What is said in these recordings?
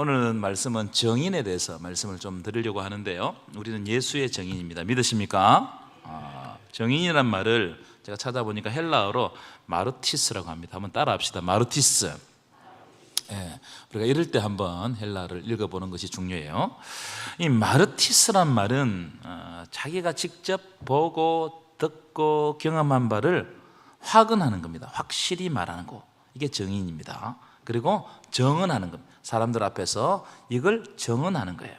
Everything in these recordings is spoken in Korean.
오늘 말씀은 정인에 대해서 말씀을 좀 드리려고 하는데요. 우리는 예수의 정인입니다. 믿으십니까? 정인이란 말을 제가 찾아보니까 헬라어로 마르티스라고 합니다. 한번 따라합시다. 마르티스. 우리가 이럴 때 한번 헬라어를 읽어보는 것이 중요해요. 이 마르티스란 말은 자기가 직접 보고 듣고 경험한 바를 확언하는 겁니다. 확실히 말하는 거. 이게 정인입니다. 그리고 정언하는 겁니다. 사람들 앞에서 이걸 정언하는 거예요.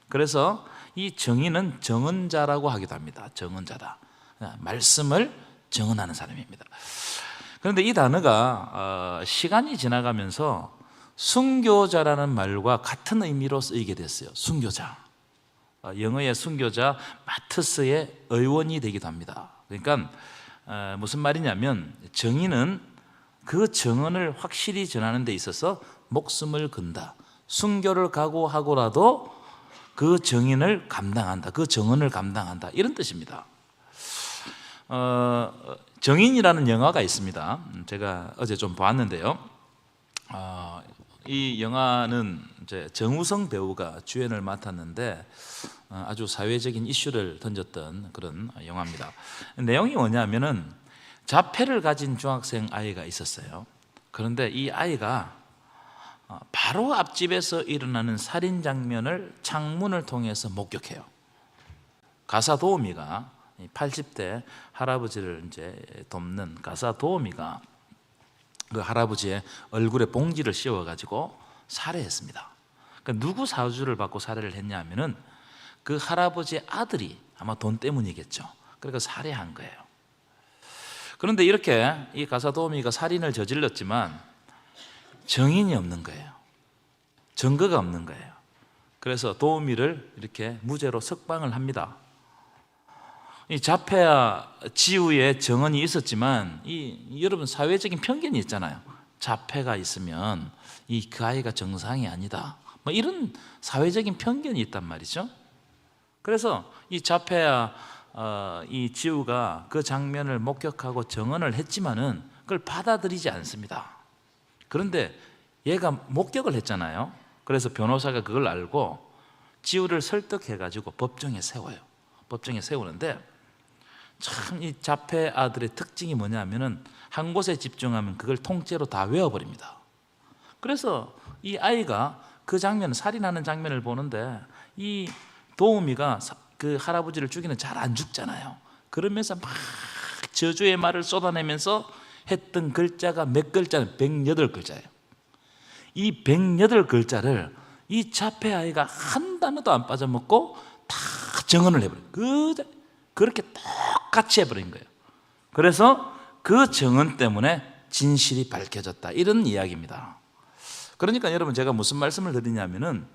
그래서 이 정인은 정언자라고 하기도 합니다. 정언자다. 말씀을 정언하는 사람입니다. 그런데 이 단어가 시간이 지나가면서 순교자라는 말과 같은 의미로 쓰이게 됐어요. 순교자. 영어의 순교자 마트스의 의원이 되기도 합니다. 그러니까 무슨 말이냐면 정인은 그 정언을 확실히 전하는 데 있어서 목숨을 건다. 순교를 각오하고라도 그 정인을 감당한다. 그 정언을 감당한다. 이런 뜻입니다. 정인이라는 영화가 있습니다. 제가 어제 좀 봤는데요. 이 영화는 이제 정우성 배우가 주연을 맡았는데 아주 사회적인 이슈를 던졌던 그런 영화입니다. 내용이 뭐냐면은 자폐를 가진 중학생 아이가 있었어요. 그런데 이 아이가 바로 앞집에서 일어나는 살인 장면을 창문을 통해서 목격해요. 가사 도우미가 80대 할아버지를 이제 돕는 가사 도우미가 그 할아버지의 얼굴에 봉지를 씌워가지고 살해했습니다. 그러니까 누구 사주를 받고 살해를 했냐면은 그 할아버지의 아들이 아마 돈 때문이겠죠. 그러니까 살해한 거예요. 그런데 이렇게 이 가사 도우미가 살인을 저질렀지만 정인이 없는 거예요. 증거가 없는 거예요. 그래서 도우미를 이렇게 무죄로 석방을 합니다. 이 자폐와 지우의 정언이 있었지만 여러분 사회적인 편견이 있잖아요. 자폐가 있으면 그 아이가 정상이 아니다. 뭐 이런 사회적인 편견이 있단 말이죠. 그래서 이 자폐와 이 지우가 그 장면을 목격하고 정언을 했지만은 그걸 받아들이지 않습니다. 그런데 얘가 목격을 했잖아요. 그래서 변호사가 그걸 알고 지우를 설득해가지고 법정에 세워요. 법정에 세우는데 참 이 자폐 아들의 특징이 뭐냐면은 한 곳에 집중하면 그걸 통째로 다 외워버립니다. 그래서 이 아이가 그 장면, 살인하는 장면을 보는데 이 도우미가 그 할아버지를 죽이는 잘 안 죽잖아요. 그러면서 막 저주의 말을 쏟아내면서 했던 글자가 몇 글자는 108글자예요. 이 108글자를 이 자폐 아이가 한 단어도 안 빠져먹고 다 정언을 해버려요. 그렇게 똑같이 해버린 거예요. 그래서 그 정언 때문에 진실이 밝혀졌다. 이런 이야기입니다. 그러니까 여러분 제가 무슨 말씀을 드리냐면은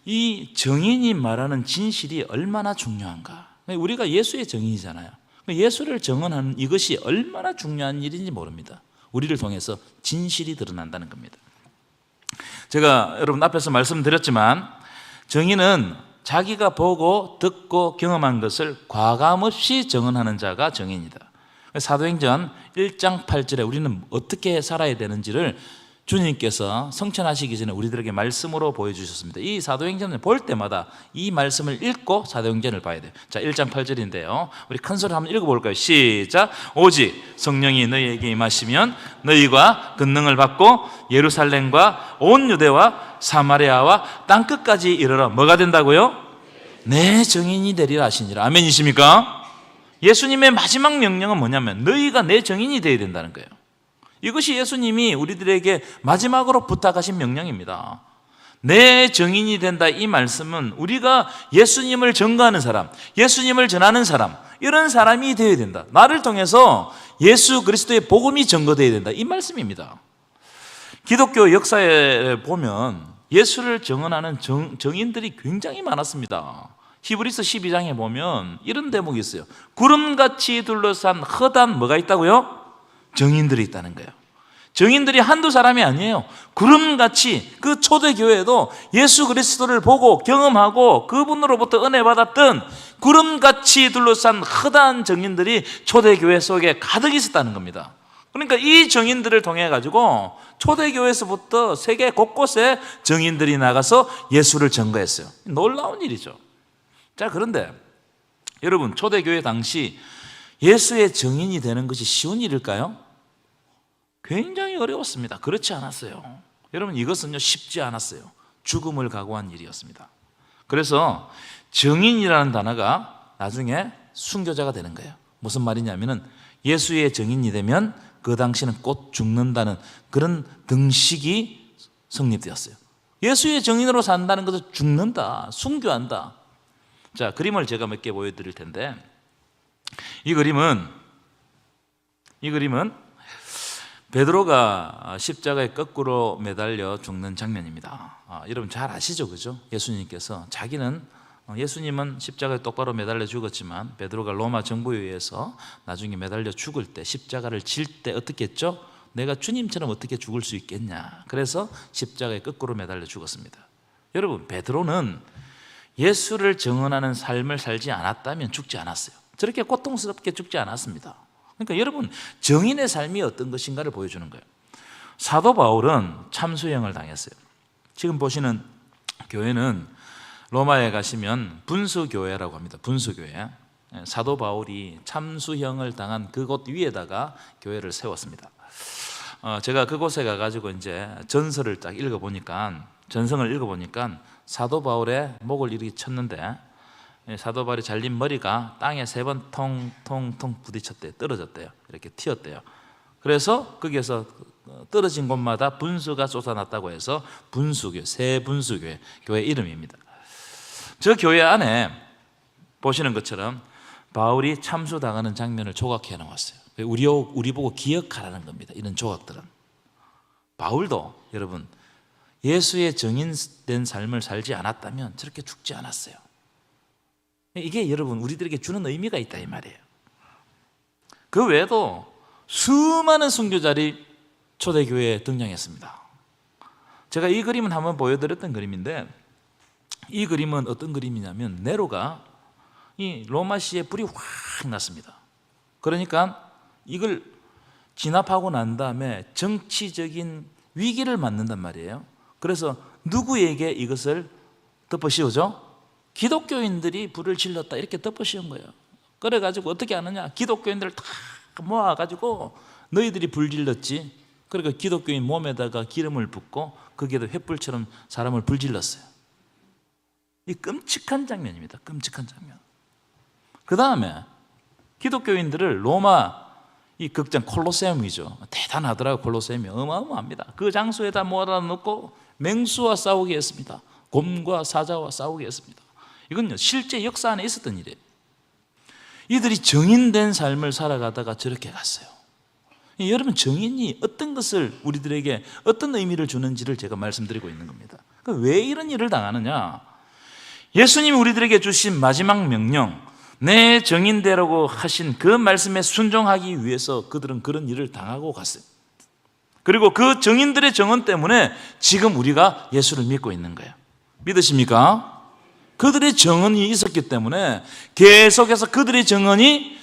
이 정인이 말하는 진실이 얼마나 중요한가. 우리가 예수의 정인이잖아요. 예수를 정언하는 이것이 얼마나 중요한 일인지 모릅니다. 우리를 통해서 진실이 드러난다는 겁니다. 제가 여러분 앞에서 말씀드렸지만 정인은 자기가 보고 듣고 경험한 것을 과감없이 정언하는 자가 정인이다. 사도행전 1장 8절에 우리는 어떻게 살아야 되는지를 주님께서 성천하시기 전에 우리들에게 말씀으로 보여주셨습니다. 이 사도행전을 볼 때마다 이 말씀을 읽고 사도행전을 봐야 돼요. 자, 1장 8절인데요. 우리 큰 소리 한번 읽어볼까요? 시작. 오직 성령이 너희에게 임하시면 너희가 권능을 받고 예루살렘과 온 유대와 사마리아와 땅끝까지 이르러 뭐가 된다고요? 내 정인이 되리라 하시니라. 아멘이십니까? 예수님의 마지막 명령은 뭐냐면 너희가 내 정인이 되어야 된다는 거예요. 이것이 예수님이 우리들에게 마지막으로 부탁하신 명령입니다. 내 정인이 된다. 이 말씀은 우리가 예수님을 전가하는 사람, 예수님을 전하는 사람, 이런 사람이 되어야 된다. 나를 통해서 예수 그리스도의 복음이 전거되어야 된다. 이 말씀입니다. 기독교 역사에 보면 예수를 정언하는 정인들이 굉장히 많았습니다. 히브리서 12장에 보면 이런 대목이 있어요. 구름같이 둘러싼 허단 뭐가 있다고요? 정인들이 있다는 거예요. 정인들이 한두 사람이 아니에요. 구름같이 그 초대교회에도 예수 그리스도를 보고 경험하고 그분으로부터 은혜 받았던 구름같이 둘러싼 허다한 정인들이 초대교회 속에 가득 있었다는 겁니다. 그러니까 이 증인들을 통해 가지고 초대교회에서부터 세계 곳곳에 증인들이 나가서 예수를 증거했어요. 놀라운 일이죠. 자, 그런데 여러분, 초대교회 당시 예수의 증인이 되는 것이 쉬운 일일까요? 굉장히 어려웠습니다. 그렇지 않았어요. 여러분, 이것은요 쉽지 않았어요. 죽음을 각오한 일이었습니다. 그래서 증인이라는 단어가 나중에 순교자가 되는 거예요. 무슨 말이냐면은 예수의 증인이 되면 그 당시는 곧 죽는다는 그런 등식이 성립되었어요. 예수의 증인으로 산다는 것은 죽는다, 순교한다. 자, 그림을 제가 몇 개 보여드릴 텐데, 이 그림은 베드로가 십자가에 거꾸로 매달려 죽는 장면입니다. 여러분 잘 아시죠, 그죠? 예수님께서 예수님은 십자가에 똑바로 매달려 죽었지만 베드로가 로마 정부에 의해서 나중에 매달려 죽을 때, 십자가를 질 때 어떻게 했죠? 내가 주님처럼 어떻게 죽을 수 있겠냐. 그래서 십자가에 거꾸로 매달려 죽었습니다. 여러분, 베드로는 예수를 증언하는 삶을 살지 않았다면 죽지 않았어요. 저렇게 고통스럽게 죽지 않았습니다. 그러니까 여러분, 증인의 삶이 어떤 것인가를 보여주는 거예요. 사도 바울은 참수형을 당했어요. 지금 보시는 교회는 로마에 가시면 분수교회라고 합니다. 분수교회. 사도 바울이 참수형을 당한 그곳 위에다가 교회를 세웠습니다. 제가 그곳에 가가지고 이제 전서를 딱 전성을 읽어보니까 사도 바울의 목을 이렇게 쳤는데, 사도 바울이 잘린 머리가 땅에 3번 통통통 부딪혔대요. 떨어졌대요. 이렇게 튀었대요. 그래서 거기에서 떨어진 곳마다 분수가 솟아났다고 해서 분수교회, 새분수교회, 교회 이름입니다. 저 교회 안에 보시는 것처럼 바울이 참수당하는 장면을 조각해 놓았어요. 우리 보고 기억하라는 겁니다. 이런 조각들은. 바울도 여러분, 예수의 증인된 삶을 살지 않았다면 저렇게 죽지 않았어요. 이게 여러분 우리들에게 주는 의미가 있다 이 말이에요. 그 외에도 수많은 순교자들이 초대교회에 등장했습니다. 제가 이 그림은 한번 보여드렸던 그림인데, 이 그림은 어떤 그림이냐면 네로가 이 로마시에 불이 확 났습니다. 그러니까 이걸 진압하고 난 다음에 정치적인 위기를 맞는단 말이에요. 그래서 누구에게 이것을 덮어씌우죠? 기독교인들이 불을 질렀다 이렇게 덮어씌운 거예요. 그래가지고 어떻게 하느냐, 기독교인들을 다 모아가지고 너희들이 불 질렀지. 그러니까 기독교인 몸에다가 기름을 붓고 거기에도 횃불처럼 사람을 불 질렀어요. 이 끔찍한 장면입니다. 끔찍한 장면. 그 다음에 기독교인들을 로마 이 극장 콜로세움이죠. 대단하더라고요. 콜로세움이 어마어마합니다. 그 장소에다 모아다 놓고 맹수와 싸우게 했습니다. 곰과 사자와 싸우게 했습니다. 이건요 실제 역사 안에 있었던 일이에요. 이들이 정인된 삶을 살아가다가 저렇게 갔어요. 여러분, 정인이 어떤 것을 우리들에게 어떤 의미를 주는지를 제가 말씀드리고 있는 겁니다. 왜 이런 일을 당하느냐? 예수님이 우리들에게 주신 마지막 명령, 내 정인되라고 하신 그 말씀에 순종하기 위해서 그들은 그런 일을 당하고 갔어요. 그리고 그 정인들의 정언 때문에 지금 우리가 예수를 믿고 있는 거예요. 믿으십니까? 그들의 정언이 있었기 때문에 계속해서 그들의 정언이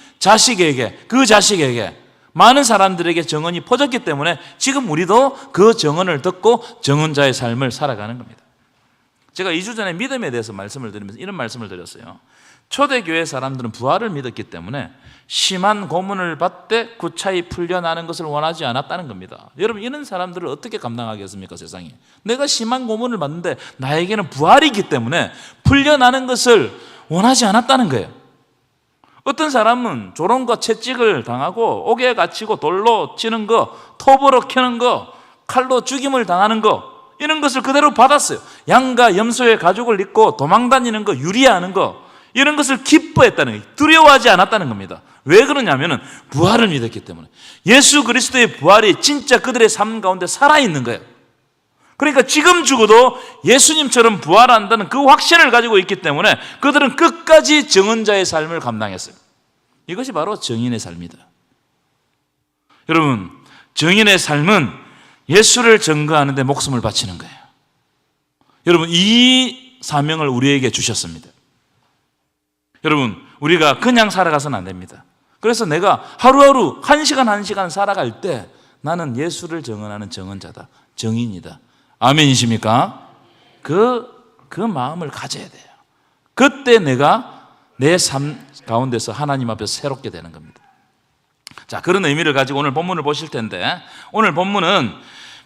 그 자식에게 많은 사람들에게 정언이 퍼졌기 때문에 지금 우리도 그 정언을 듣고 정언자의 삶을 살아가는 겁니다. 제가 2주 전에 믿음에 대해서 말씀을 드리면서 이런 말씀을 드렸어요. 초대교회 사람들은 부활을 믿었기 때문에 심한 고문을 받되 구차히 풀려나는 것을 원하지 않았다는 겁니다. 여러분, 이런 사람들을 어떻게 감당하겠습니까, 세상이? 내가 심한 고문을 받는데 나에게는 부활이 있기 때문에 풀려나는 것을 원하지 않았다는 거예요. 어떤 사람은 조롱과 채찍을 당하고 옥에 갇히고 돌로 치는 거, 톱으로 캐는 거, 칼로 죽임을 당하는 거, 이런 것을 그대로 받았어요. 양과 염소의 가죽을 입고 도망다니는 거, 유리하는 거, 이런 것을 기뻐했다는 거예요. 두려워하지 않았다는 겁니다. 왜 그러냐면은 부활을 믿었기 때문에. 예수 그리스도의 부활이 진짜 그들의 삶 가운데 살아있는 거예요. 그러니까 지금 죽어도 예수님처럼 부활한다는 그 확신을 가지고 있기 때문에 그들은 끝까지 증언자의 삶을 감당했어요. 이것이 바로 증인의 삶이다. 여러분, 증인의 삶은 예수를 증거하는 데 목숨을 바치는 거예요. 여러분, 이 사명을 우리에게 주셨습니다. 여러분, 우리가 그냥 살아가서는 안 됩니다. 그래서 내가 하루하루 한 시간 한 시간 살아갈 때 나는 예수를 증언하는 증언자다, 증인이다. 아멘이십니까? 그 마음을 가져야 돼요. 그때 내가 내 삶 가운데서 하나님 앞에서 새롭게 되는 겁니다. 자, 그런 의미를 가지고 오늘 본문을 보실 텐데, 오늘 본문은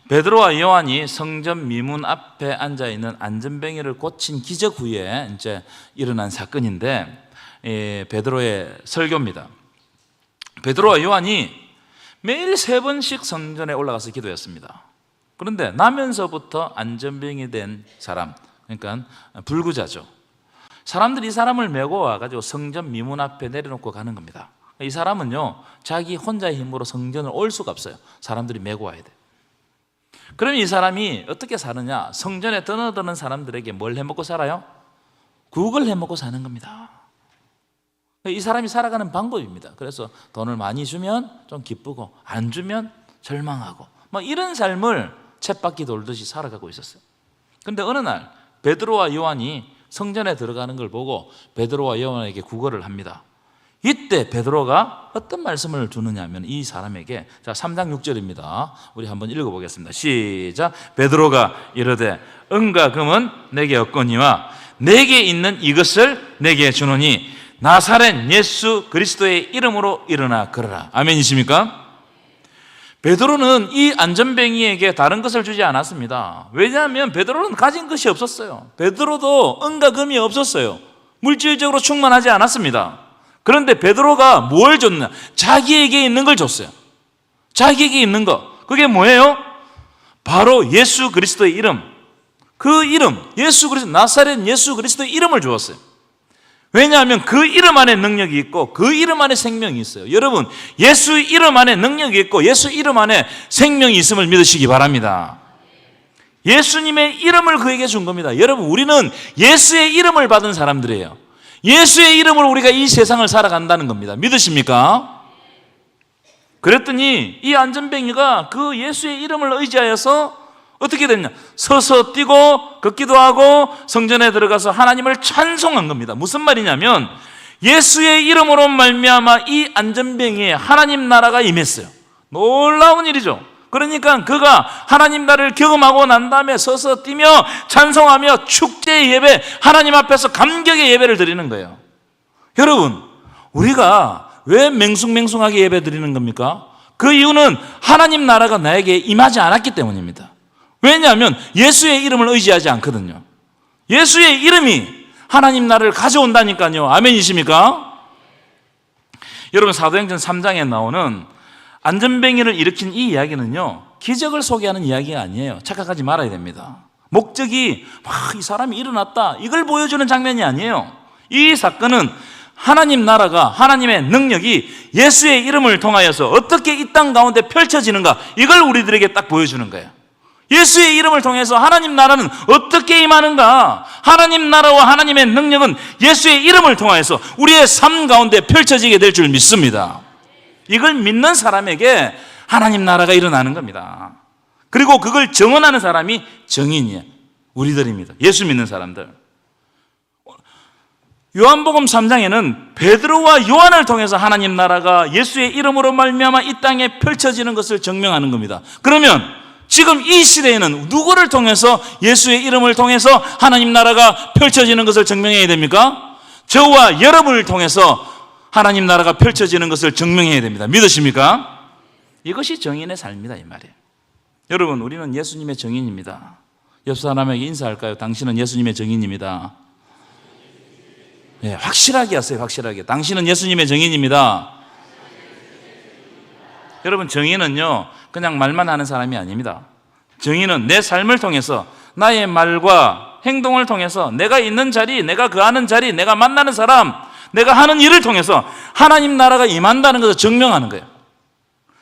베드로와 요한이 성전 미문 앞에 앉아 있는 안전뱅이를 고친 기적 후에 이제 일어난 사건인데, 베드로의 설교입니다. 베드로와 요한이 매일 3번씩 성전에 올라가서 기도했습니다. 그런데 나면서부터 안전병이 된 사람, 그러니까 불구자죠. 사람들이 이 사람을 메고 와가지고 성전 미문 앞에 내려놓고 가는 겁니다. 이 사람은요, 자기 혼자의 힘으로 성전을 올 수가 없어요. 사람들이 메고 와야 돼요. 그러면 이 사람이 어떻게 사느냐? 성전에 드나드는 사람들에게 뭘 해먹고 살아요? 국을 해먹고 사는 겁니다. 이 사람이 살아가는 방법입니다. 그래서 돈을 많이 주면 좀 기쁘고 안 주면 절망하고 뭐 이런 삶을 쳇바퀴 돌듯이 살아가고 있었어요. 그런데 어느 날 베드로와 요한이 성전에 들어가는 걸 보고 베드로와 요한에게 구걸을 합니다. 이때 베드로가 어떤 말씀을 주느냐 하면 이 사람에게, 자 3장 6절입니다. 우리 한번 읽어보겠습니다. 시작. 베드로가 이르되 은과 금은 내게 없거니와 내게 있는 이것을 내게 주노니 나사렛 예수 그리스도의 이름으로 일어나 걸어라. 아멘이십니까? 베드로는 이 안전뱅이에게 다른 것을 주지 않았습니다. 왜냐하면 베드로는 가진 것이 없었어요. 베드로도 은과 금이 없었어요. 물질적으로 충만하지 않았습니다. 그런데 베드로가 뭘 줬냐? 자기에게 있는 걸 줬어요. 자기에게 있는 거. 그게 뭐예요? 바로 예수 그리스도의 이름. 그 이름, 예수 그리스도, 나사렛 예수 그리스도의 이름을 주었어요. 왜냐하면 그 이름 안에 능력이 있고 그 이름 안에 생명이 있어요. 여러분, 예수 이름 안에 능력이 있고 예수 이름 안에 생명이 있음을 믿으시기 바랍니다. 예수님의 이름을 그에게 준 겁니다. 여러분, 우리는 예수의 이름을 받은 사람들이에요. 예수의 이름으로 우리가 이 세상을 살아간다는 겁니다. 믿으십니까? 그랬더니 이 안전뱅이가 그 예수의 이름을 의지하여서 어떻게 됐냐? 서서 뛰고 걷기도 하고 성전에 들어가서 하나님을 찬송한 겁니다. 무슨 말이냐면 예수의 이름으로 말미암아 이 안전뱅이에 하나님 나라가 임했어요. 놀라운 일이죠. 그러니까 그가 하나님 나라를 경험하고 난 다음에 서서 뛰며 찬송하며 축제의 예배, 하나님 앞에서 감격의 예배를 드리는 거예요. 여러분, 우리가 왜 맹숭맹숭하게 예배 드리는 겁니까? 그 이유는 하나님 나라가 나에게 임하지 않았기 때문입니다. 왜냐하면 예수의 이름을 의지하지 않거든요. 예수의 이름이 하나님 나라를 가져온다니까요. 아멘이십니까? 여러분, 사도행전 3장에 나오는 안전뱅이를 일으킨 이 이야기는요, 기적을 소개하는 이야기가 아니에요. 착각하지 말아야 됩니다. 목적이 이 사람이 일어났다, 이걸 보여주는 장면이 아니에요. 이 사건은 하나님 나라가, 하나님의 능력이 예수의 이름을 통하여서 어떻게 이 땅 가운데 펼쳐지는가, 이걸 우리들에게 딱 보여주는 거예요. 예수의 이름을 통해서 하나님 나라는 어떻게 임하는가? 하나님 나라와 하나님의 능력은 예수의 이름을 통해서 우리의 삶 가운데 펼쳐지게 될 줄 믿습니다. 이걸 믿는 사람에게 하나님 나라가 일어나는 겁니다. 그리고 그걸 증언하는 사람이 증인이에요. 우리들입니다. 예수 믿는 사람들. 요한복음 3장에는 베드로와 요한을 통해서 하나님 나라가 예수의 이름으로 말미암아 이 땅에 펼쳐지는 것을 증명하는 겁니다. 그러면 지금 이 시대에는 누구를 통해서, 예수의 이름을 통해서 하나님 나라가 펼쳐지는 것을 증명해야 됩니까? 저와 여러분을 통해서 하나님 나라가 펼쳐지는 것을 증명해야 됩니다. 믿으십니까? 이것이 정인의 삶이다, 이 말이에요. 여러분, 우리는 예수님의 정인입니다. 옆 사람에게 인사할까요? 당신은 예수님의 정인입니다. 네, 확실하게 하세요. 확실하게. 당신은 예수님의 정인입니다. 여러분, 정인은요, 그냥 말만 하는 사람이 아닙니다. 정인은 내 삶을 통해서, 나의 말과 행동을 통해서, 내가 있는 자리, 내가 거하는 자리, 내가 만나는 사람, 내가 하는 일을 통해서 하나님 나라가 임한다는 것을 증명하는 거예요.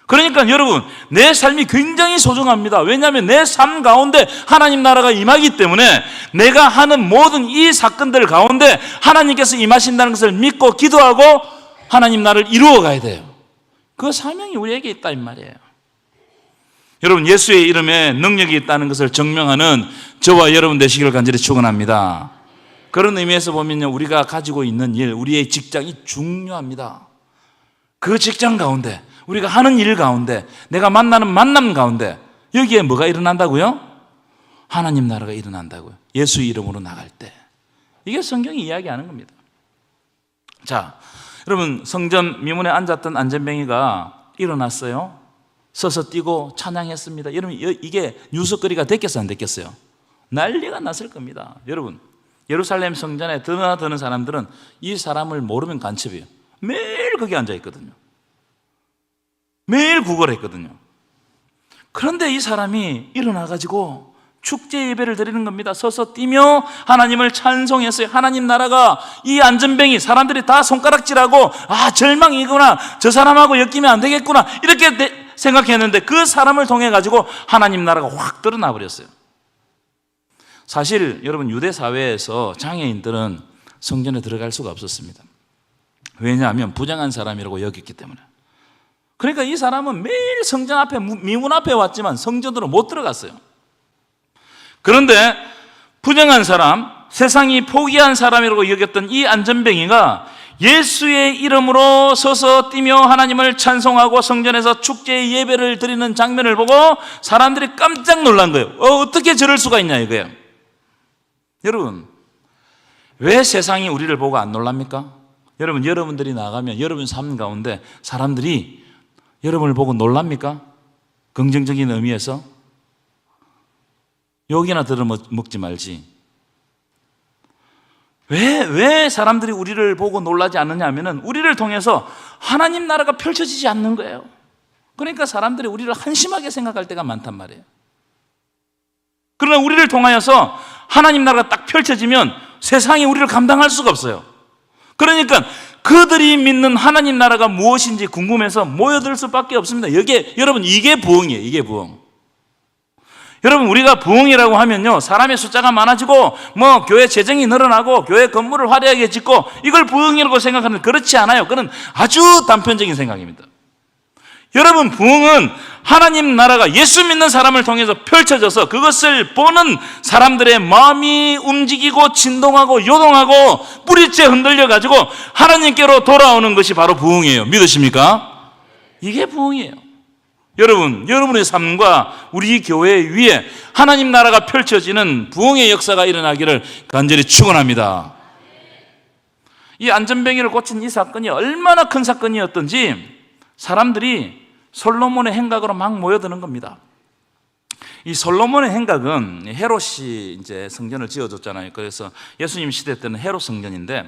그러니까 여러분, 내 삶이 굉장히 소중합니다. 왜냐하면 내 삶 가운데 하나님 나라가 임하기 때문에 내가 하는 모든 이 사건들 가운데 하나님께서 임하신다는 것을 믿고 기도하고 하나님 나라를 이루어 가야 돼요. 그 사명이 우리에게 있다, 이 말이에요. 여러분, 예수의 이름에 능력이 있다는 것을 증명하는 저와 여러분 되시기를 간절히 축원합니다. 그런 의미에서 보면요, 우리가 가지고 있는 일, 우리의 직장이 중요합니다. 그 직장 가운데, 우리가 하는 일 가운데, 내가 만나는 만남 가운데 여기에 뭐가 일어난다고요? 하나님 나라가 일어난다고요. 예수 이름으로 나갈 때. 이게 성경이 이야기하는 겁니다. 자, 여러분, 성전 미문에 앉았던 안전뱅이가 일어났어요. 서서 뛰고 찬양했습니다. 여러분, 이게 뉴스거리가 됐겠어요, 안 됐겠어요? 난리가 났을 겁니다. 여러분, 예루살렘 성전에 드는 사람들은 이 사람을 모르면 간첩이에요. 매일 거기 앉아 있거든요. 매일 구걸했거든요. 그런데 이 사람이 일어나가지고 축제 예배를 드리는 겁니다. 서서 뛰며 하나님을 찬송했어요. 하나님 나라가 이 안전뱅이 사람들이 다 손가락질하고 절망이구나, 저 사람하고 엮이면 안 되겠구나 이렇게 생각했는데 그 사람을 통해 가지고 하나님 나라가 확 드러나 버렸어요. 사실 여러분, 유대 사회에서 장애인들은 성전에 들어갈 수가 없었습니다. 왜냐하면 부정한 사람이라고 여겼기 때문에. 그러니까 이 사람은 매일 성전 앞에, 미문 앞에 왔지만 성전으로 못 들어갔어요. 그런데 부정한 사람, 세상이 포기한 사람이라고 여겼던 이 안전뱅이가 예수의 이름으로 서서 뛰며 하나님을 찬송하고 성전에서 축제 예배를 드리는 장면을 보고 사람들이 깜짝 놀란 거예요. 어떻게 저럴 수가 있냐 이거예요. 여러분, 왜 세상이 우리를 보고 안 놀랍니까? 여러분, 여러분들이 나가면 여러분 삶 가운데 사람들이 여러분을 보고 놀랍니까? 긍정적인 의미에서? 욕이나 들어먹지 말지. 왜 사람들이 우리를 보고 놀라지 않느냐 하면은 우리를 통해서 하나님 나라가 펼쳐지지 않는 거예요. 그러니까 사람들이 우리를 한심하게 생각할 때가 많단 말이에요. 그러나 우리를 통하여서 하나님 나라가 딱 펼쳐지면 세상이 우리를 감당할 수가 없어요. 그러니까 그들이 믿는 하나님 나라가 무엇인지 궁금해서 모여들 수밖에 없습니다. 여러분, 이게 부흥이에요. 이게 부흥. 여러분, 우리가 부흥이라고 하면요, 사람의 숫자가 많아지고 교회 재정이 늘어나고 교회 건물을 화려하게 짓고 이걸 부흥이라고 생각하는데 그렇지 않아요. 그건 아주 단편적인 생각입니다. 여러분, 부흥은 하나님 나라가 예수 믿는 사람을 통해서 펼쳐져서 그것을 보는 사람들의 마음이 움직이고 진동하고 요동하고 뿌리째 흔들려가지고 하나님께로 돌아오는 것이 바로 부흥이에요. 믿으십니까? 이게 부흥이에요. 여러분, 여러분의 삶과 우리 교회 위에 하나님 나라가 펼쳐지는 부흥의 역사가 일어나기를 간절히 축원합니다. 이 안전뱅이를 고친 이 사건이 얼마나 큰 사건이었던지 사람들이 솔로몬의 행각으로 막 모여드는 겁니다. 이 솔로몬의 행각은 헤롯이 이제 성전을 지어줬잖아요. 그래서 예수님 시대 때는 헤롯 성전인데,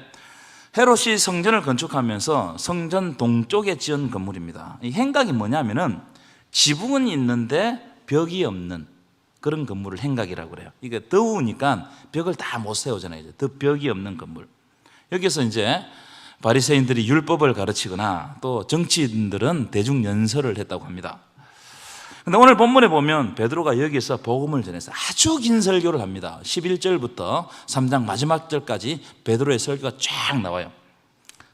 헤롯이 성전을 건축하면서 성전 동쪽에 지은 건물입니다. 이 행각이 뭐냐면은 지붕은 있는데 벽이 없는 그런 건물을 행각이라고 그래요. 이게 더우니까 벽을 다 못 세우잖아요. 더 벽이 없는 건물. 여기서 이제 바리새인들이 율법을 가르치거나 또 정치인들은 대중 연설을 했다고 합니다. 그런데 오늘 본문에 보면 베드로가 여기서 복음을 전해서 아주 긴 설교를 합니다. 11절부터 3장 마지막 절까지 베드로의 설교가 쫙 나와요.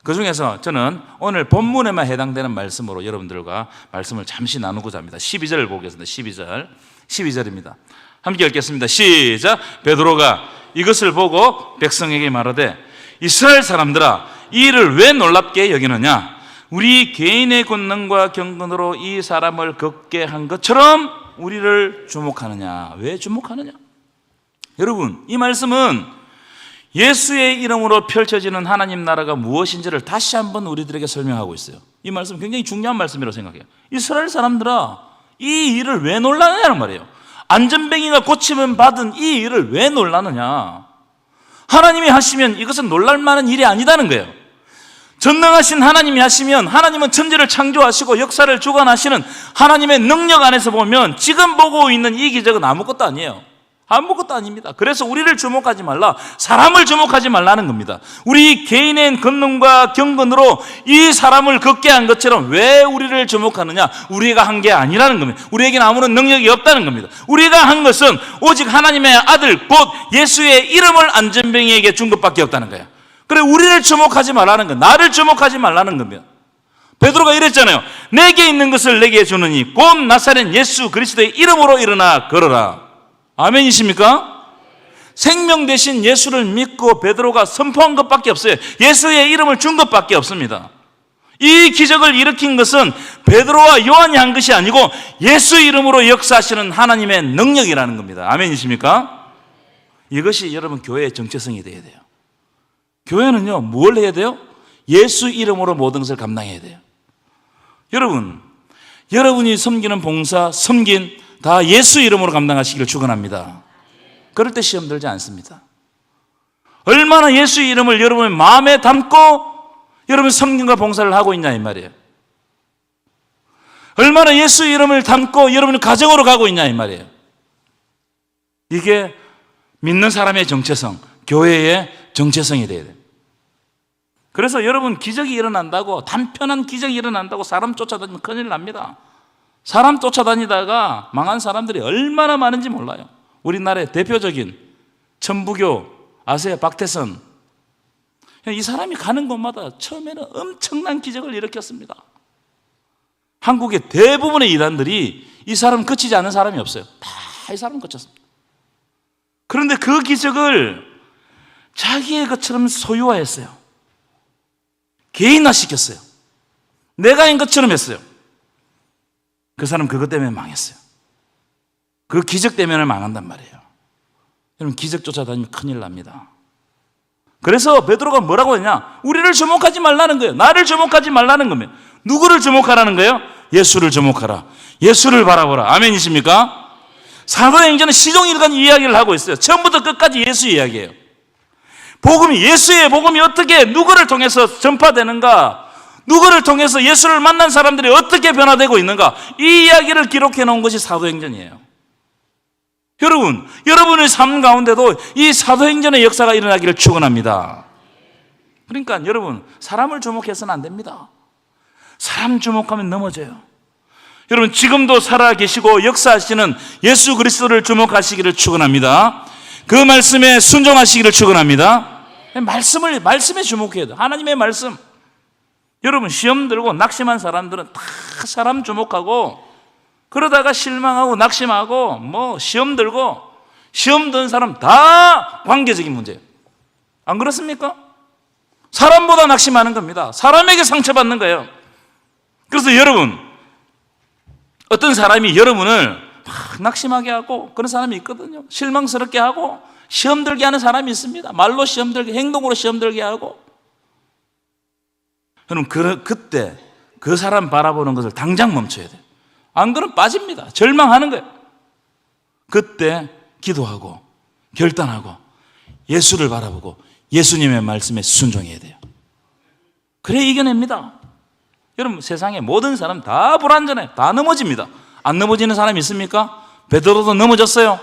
그 중에서 저는 오늘 본문에만 해당되는 말씀으로 여러분들과 말씀을 잠시 나누고자 합니다. 12절을 보겠습니다. 12절입니다. 함께 읽겠습니다. 시작. 베드로가 이것을 보고 백성에게 말하되 이스라엘 사람들아, 이 일을 왜 놀랍게 여기느냐? 우리 개인의 권능과 경건으로 이 사람을 걷게 한 것처럼 우리를 주목하느냐? 왜 주목하느냐? 여러분, 이 말씀은 예수의 이름으로 펼쳐지는 하나님 나라가 무엇인지를 다시 한번 우리들에게 설명하고 있어요. 이 말씀 굉장히 중요한 말씀이라고 생각해요. 이스라엘 사람들아, 이 일을 왜 놀라느냐는 말이에요. 안전뱅이가 고침을 받은 이 일을 왜 놀라느냐? 하나님이 하시면 이것은 놀랄 만한 일이 아니다는 거예요. 전능하신 하나님이 하시면, 하나님은 천지를 창조하시고 역사를 주관하시는 하나님의 능력 안에서 보면 지금 보고 있는 이 기적은 아무것도 아니에요. 아무것도 아닙니다. 그래서 우리를 주목하지 말라, 사람을 주목하지 말라는 겁니다. 우리 개인의 권능과 경건으로 이 사람을 걷게 한 것처럼 왜 우리를 주목하느냐? 우리가 한 게 아니라는 겁니다. 우리에게는 아무런 능력이 없다는 겁니다. 우리가 한 것은 오직 하나님의 아들 곧 예수의 이름을 안전뱅이에게 준 것밖에 없다는 거예요. 그래, 우리를 주목하지 말라는 거, 나를 주목하지 말라는 겁니다. 베드로가 이랬잖아요. 내게 있는 것을 내게 주느니 곧 나사렛 예수 그리스도의 이름으로 일어나 걸어라. 아멘이십니까? 생명 대신 예수를 믿고 베드로가 선포한 것밖에 없어요. 예수의 이름을 준 것밖에 없습니다. 이 기적을 일으킨 것은 베드로와 요한이 한 것이 아니고 예수 이름으로 역사하시는 하나님의 능력이라는 겁니다. 아멘이십니까? 이것이 여러분 교회의 정체성이 되어야 돼요. 교회는요, 뭘 해야 돼요? 예수 이름으로 모든 것을 감당해야 돼요. 여러분이 섬기는 봉사, 섬긴 다 예수 이름으로 감당하시기를 축원합니다. 그럴 때 시험 들지 않습니다. 얼마나 예수 이름을 여러분의 마음에 담고 여러분 섬김과 봉사를 하고 있냐 이 말이에요. 얼마나 예수 이름을 담고 여러분의 가정으로 가고 있냐 이 말이에요. 이게 믿는 사람의 정체성, 교회의 정체성이 돼야 돼요. 그래서 여러분 기적이 일어난다고, 단편한 기적이 일어난다고 사람 쫓아다니면 큰일 납니다. 사람 쫓아다니다가 망한 사람들이 얼마나 많은지 몰라요. 우리나라의 대표적인 천부교 아세요? 박태선. 이 사람이 가는 곳마다 처음에는 엄청난 기적을 일으켰습니다. 한국의 대부분의 이단들이 이 사람 그치지 않은 사람이 없어요. 다 이 사람 그쳤습니다. 그런데 그 기적을 자기의 것처럼 소유화했어요. 개인화시켰어요. 내가인 것처럼 했어요. 그 사람 그것 때문에 망했어요. 그 기적 때문에 망한단 말이에요. 여러분 기적 쫓아다니면 큰일 납니다. 그래서 베드로가 뭐라고 했냐? 우리를 주목하지 말라는 거예요. 나를 주목하지 말라는 겁니다. 누구를 주목하라는 거예요? 예수를 주목하라. 예수를 바라보라. 아멘이십니까? 사도행전은 시종일관 이야기를 하고 있어요. 처음부터 끝까지 예수 이야기예요. 예수의 복음이 어떻게 누구를 통해서 전파되는가, 누구를 통해서 예수를 만난 사람들이 어떻게 변화되고 있는가, 이 이야기를 기록해 놓은 것이 사도행전이에요. 여러분의 삶 가운데도 이 사도행전의 역사가 일어나기를 축원합니다. 그러니까 여러분, 사람을 주목해서는 안 됩니다. 사람 주목하면 넘어져요. 여러분, 지금도 살아계시고 역사하시는 예수 그리스도를 주목하시기를 축원합니다. 그 말씀에 순종하시기를 축원합니다. 말씀에 주목해야 돼요. 하나님의 말씀. 여러분, 시험 들고 낙심한 사람들은 다 사람 주목하고, 그러다가 실망하고 낙심하고 시험 들고, 시험 든 사람 다 관계적인 문제예요. 안 그렇습니까? 사람보다 낙심하는 겁니다. 사람에게 상처받는 거예요. 그래서 여러분, 어떤 사람이 여러분을 막 낙심하게 하고 그런 사람이 있거든요. 실망스럽게 하고 시험 들게 하는 사람이 있습니다. 말로 시험 들게, 행동으로 시험 들게 하고. 여러분, 그때 그 사람 바라보는 것을 당장 멈춰야 돼요. 안 그러면 빠집니다. 절망하는 거예요. 그때 기도하고 결단하고 예수를 바라보고 예수님의 말씀에 순종해야 돼요. 그래 이겨냅니다. 여러분, 세상에 모든 사람 다 불완전해요. 다 넘어집니다. 안 넘어지는 사람이 있습니까? 베드로도 넘어졌어요.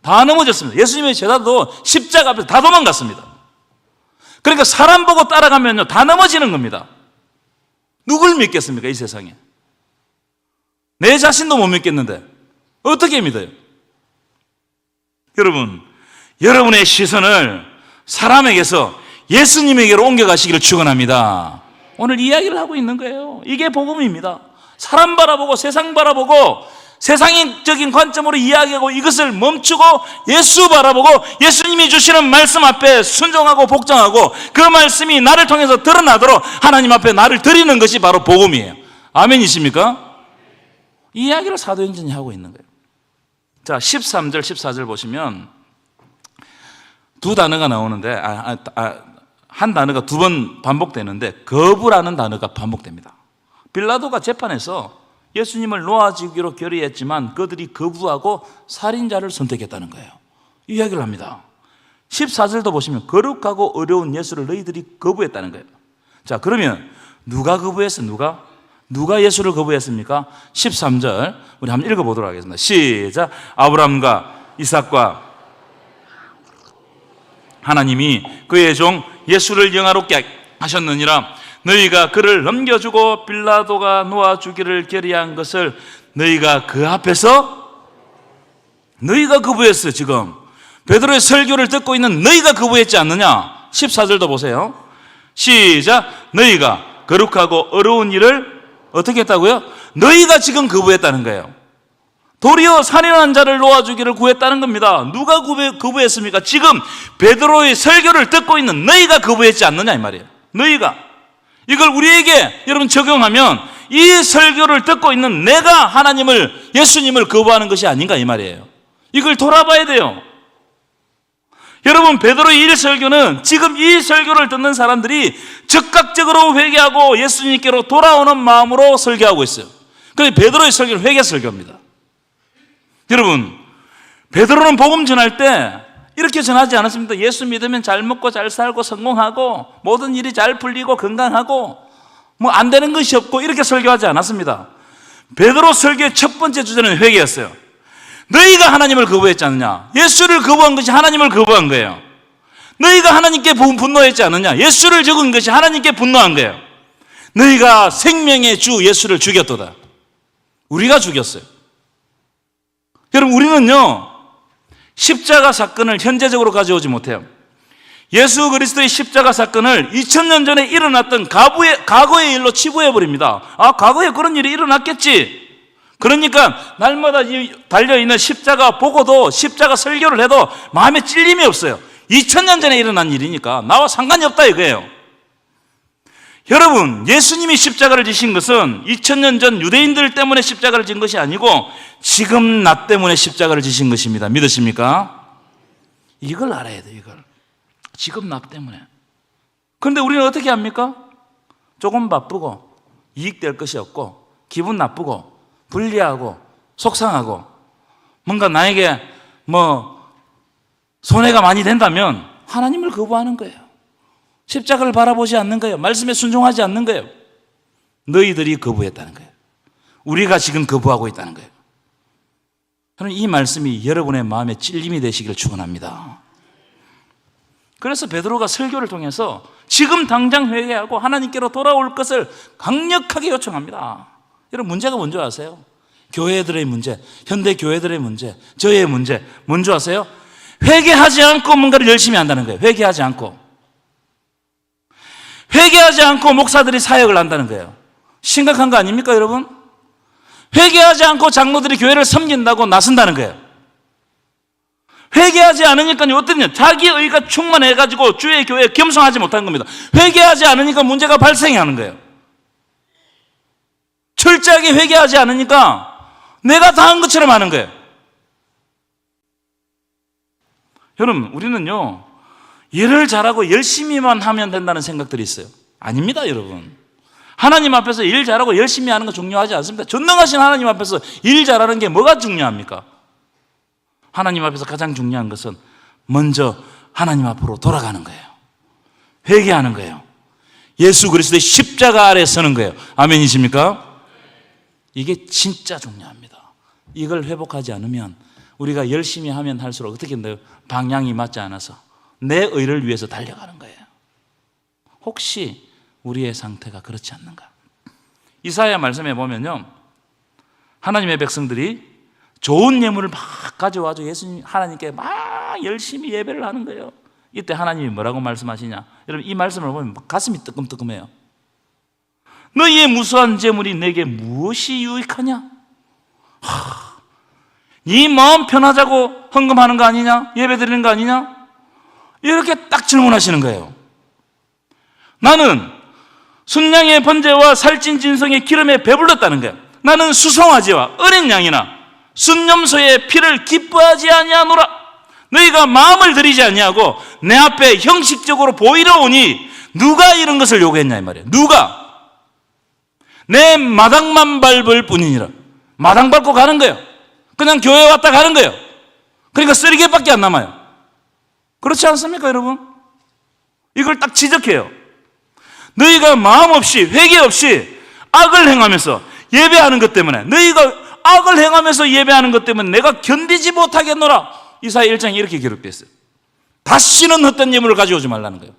다 넘어졌습니다. 예수님의 제자도 십자가 앞에서 다 도망갔습니다. 그러니까 사람 보고 따라가면요 다 넘어지는 겁니다. 누굴 믿겠습니까? 이 세상에 내 자신도 못 믿겠는데 어떻게 믿어요? 여러분, 여러분의 시선을 사람에게서 예수님에게로 옮겨가시기를 축원합니다. 오늘 이야기를 하고 있는 거예요. 이게 복음입니다. 사람 바라보고 세상 바라보고 세상적인 관점으로 이야기하고 이것을 멈추고 예수 바라보고 예수님이 주시는 말씀 앞에 순종하고 복종하고 그 말씀이 나를 통해서 드러나도록 하나님 앞에 나를 드리는 것이 바로 복음이에요. 아멘이십니까? 이 이야기를 사도행전이 하고 있는 거예요. 자, 13절 14절 보시면 두 단어가 나오는데 한 단어가 두 번 반복되는데 거부라는 단어가 반복됩니다. 빌라도가 재판에서 예수님을 놓아주기로 결의했지만 그들이 거부하고 살인자를 선택했다는 거예요. 이 이야기를 합니다. 14절도 보시면 거룩하고 어려운 예수를 너희들이 거부했다는 거예요. 자, 그러면 누가 거부했어? 누가 예수를 거부했습니까? 13절 우리 한번 읽어보도록 하겠습니다. 시작. 아브라함과 이삭과 하나님이 그의 종 예수를 영화롭게 하셨느니라. 너희가 그를 넘겨주고 빌라도가 놓아주기를 결의한 것을 너희가 그 앞에서 너희가 거부했어. 지금 베드로의 설교를 듣고 있는 너희가 거부했지 않느냐. 14절도 보세요. 시작. 너희가 거룩하고 어려운 일을 어떻게 했다고요? 너희가 지금 거부했다는 거예요. 도리어 살인한 자를 놓아주기를 구했다는 겁니다. 누가 거부했습니까? 지금 베드로의 설교를 듣고 있는 너희가 거부했지 않느냐 이 말이에요. 너희가. 이걸 우리에게 여러분 적용하면 이 설교를 듣고 있는 내가 하나님을, 예수님을 거부하는 것이 아닌가 이 말이에요. 이걸 돌아봐야 돼요. 여러분, 베드로의 1설교는 지금 이 설교를 듣는 사람들이 즉각적으로 회개하고 예수님께로 돌아오는 마음으로 설교하고 있어요. 그래서 베드로의 설교는 회개 설교입니다. 여러분, 베드로는 복음 전할 때 이렇게 전하지 않았습니다. 예수 믿으면 잘 먹고 잘 살고 성공하고 모든 일이 잘 풀리고 건강하고 뭐 안 되는 것이 없고 이렇게 설교하지 않았습니다. 베드로 설교의 첫 번째 주제는 회개였어요. 너희가 하나님을 거부했지 않느냐? 예수를 거부한 것이 하나님을 거부한 거예요. 너희가 하나님께 분노했지 않느냐? 예수를 죽은 것이 하나님께 분노한 거예요. 너희가 생명의 주 예수를 죽였도다. 우리가 죽였어요. 여러분, 우리는요 십자가 사건을 현재적으로 가져오지 못해요. 예수 그리스도의 십자가 사건을 2000년 전에 일어났던 과거의 일로 치부해버립니다. 아, 과거에 그런 일이 일어났겠지. 그러니까 날마다 달려있는 십자가 보고도 십자가 설교를 해도 마음에 찔림이 없어요. 2000년 전에 일어난 일이니까 나와 상관이 없다 이거예요. 여러분, 예수님이 십자가를 지신 것은 2000년 전 유대인들 때문에 십자가를 진 것이 아니고 지금 나 때문에 십자가를 지신 것입니다. 믿으십니까? 이걸 알아야 돼요. 이걸. 지금 나 때문에. 그런데 우리는 어떻게 합니까? 조금 바쁘고 이익될 것이 없고 기분 나쁘고 불리하고 속상하고 뭔가 나에게 손해가 많이 된다면 하나님을 거부하는 거예요. 십자가를 바라보지 않는 거예요. 말씀에 순종하지 않는 거예요. 너희들이 거부했다는 거예요. 우리가 지금 거부하고 있다는 거예요. 저는 이 말씀이 여러분의 마음에 찔림이 되시기를 축원합니다. 그래서 베드로가 설교를 통해서 지금 당장 회개하고 하나님께로 돌아올 것을 강력하게 요청합니다. 여러분, 문제가 뭔지 아세요? 교회들의 문제, 현대 교회들의 문제, 저의 문제 뭔지 아세요? 회개하지 않고 뭔가를 열심히 한다는 거예요. 회개하지 않고 목사들이 사역을 한다는 거예요. 심각한 거 아닙니까 여러분? 회개하지 않고 장로들이 교회를 섬긴다고 나선다는 거예요. 회개하지 않으니까 어떠냐? 자기의가 충만해가지고 주의 교회에 겸손하지 못한 겁니다. 회개하지 않으니까 문제가 발생하는 거예요. 철저하게 회개하지 않으니까 내가 다 한 것처럼 하는 거예요. 여러분, 우리는요 일을 잘하고 열심히만 하면 된다는 생각들이 있어요. 아닙니다 여러분. 하나님 앞에서 일 잘하고 열심히 하는 거 중요하지 않습니다. 전능하신 하나님 앞에서 일 잘하는 게 뭐가 중요합니까? 하나님 앞에서 가장 중요한 것은 먼저 하나님 앞으로 돌아가는 거예요. 회개하는 거예요. 예수 그리스도의 십자가 아래 서는 거예요. 아멘이십니까? 이게 진짜 중요합니다. 이걸 회복하지 않으면 우리가 열심히 하면 할수록 어떻게 돼요? 방향이 맞지 않아서 내 의를 위해서 달려가는 거예요. 혹시 우리의 상태가 그렇지 않는가? 이사야 말씀에 보면요, 하나님의 백성들이 좋은 예물을 막 가져와서 예수님 하나님께 막 열심히 예배를 하는 거예요. 이때 하나님이 뭐라고 말씀하시냐? 여러분, 이 말씀을 보면 가슴이 뜨끔뜨끔해요. 너희의 무수한 재물이 내게 무엇이 유익하냐? 네 마음 편하자고 헌금하는 거 아니냐? 예배 드리는 거 아니냐? 이렇게 딱 질문하시는 거예요. 나는 순양의 번제와 살찐 진성의 기름에 배불렀다는 거예요. 나는 수송아지와 어린 양이나 순념소의 피를 기뻐하지 아니하노라. 너희가 마음을 들이지 아니하고 내 앞에 형식적으로 보이러 오니 누가 이런 것을 요구했냐 이 말이에요. 누가? 내 마당만 밟을 뿐이니라. 마당 밟고 가는 거예요. 그냥 교회 왔다 가는 거예요. 그러니까 쓰레기밖에 안 남아요. 그렇지 않습니까 여러분? 이걸 딱 지적해요. 너희가 마음 없이 회개 없이 악을 행하면서 예배하는 것 때문에, 너희가 악을 행하면서 예배하는 것 때문에 내가 견디지 못하겠노라. 이사야 1장에 이렇게 기록되어 있어요. 다시는 헛된 예물을 가져오지 말라는 거예요.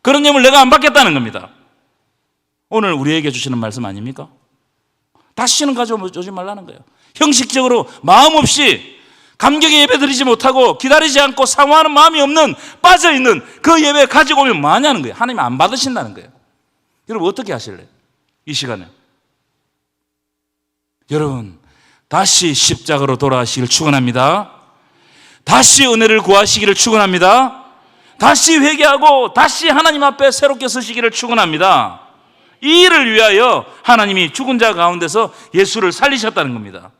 그런 예물 내가 안 받겠다는 겁니다. 오늘 우리에게 주시는 말씀 아닙니까? 다시는 가져오지 말라는 거예요. 형식적으로 마음 없이 감격의 예배 드리지 못하고 기다리지 않고 사모하는 마음이 없는, 빠져있는 그 예배 가지고 오면 뭐하냐는 거예요. 하나님 안 받으신다는 거예요. 여러분 어떻게 하실래요? 이 시간에 여러분 다시 십자가로 돌아가시기를 축원합니다. 다시 은혜를 구하시기를 축원합니다. 다시 회개하고 다시 하나님 앞에 새롭게 서시기를 축원합니다. 이 일을 위하여 하나님이 죽은 자 가운데서 예수를 살리셨다는 겁니다.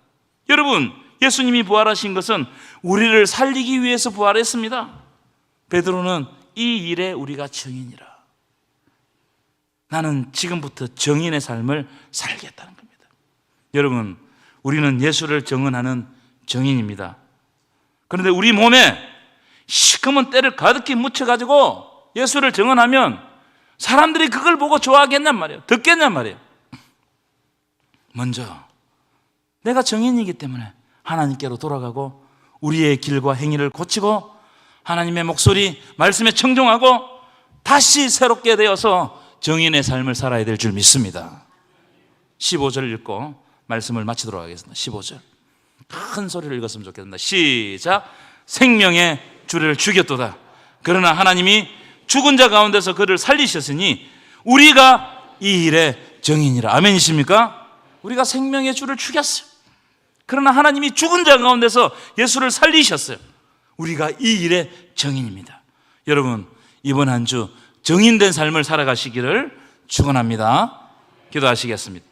여러분, 예수님이 부활하신 것은 우리를 살리기 위해서 부활했습니다. 베드로는 이 일에 우리가 증인이라. 나는 지금부터 증인의 삶을 살겠다는 겁니다. 여러분, 우리는 예수를 증언하는 증인입니다. 그런데 우리 몸에 시커먼 때를 가득히 묻혀가지고 예수를 증언하면 사람들이 그걸 보고 좋아하겠냔 말이에요. 듣겠냔 말이에요. 먼저 내가 증인이기 때문에 하나님께로 돌아가고 우리의 길과 행위를 고치고 하나님의 목소리, 말씀에 청종하고 다시 새롭게 되어서 증인의 삶을 살아야 될 줄 믿습니다. 15절 읽고 말씀을 마치도록 하겠습니다. 15절 큰 소리를 읽었으면 좋겠습니다. 시작. 생명의 주를 죽였도다. 그러나 하나님이 죽은 자 가운데서 그를 살리셨으니 우리가 이 일의 증인이라. 아멘이십니까? 우리가 생명의 주를 죽였어요. 그러나 하나님이 죽은 자 가운데서 예수를 살리셨어요. 우리가 이 일의 증인입니다. 여러분, 이번 한 주 증인된 삶을 살아가시기를 축원합니다. 기도하시겠습니다.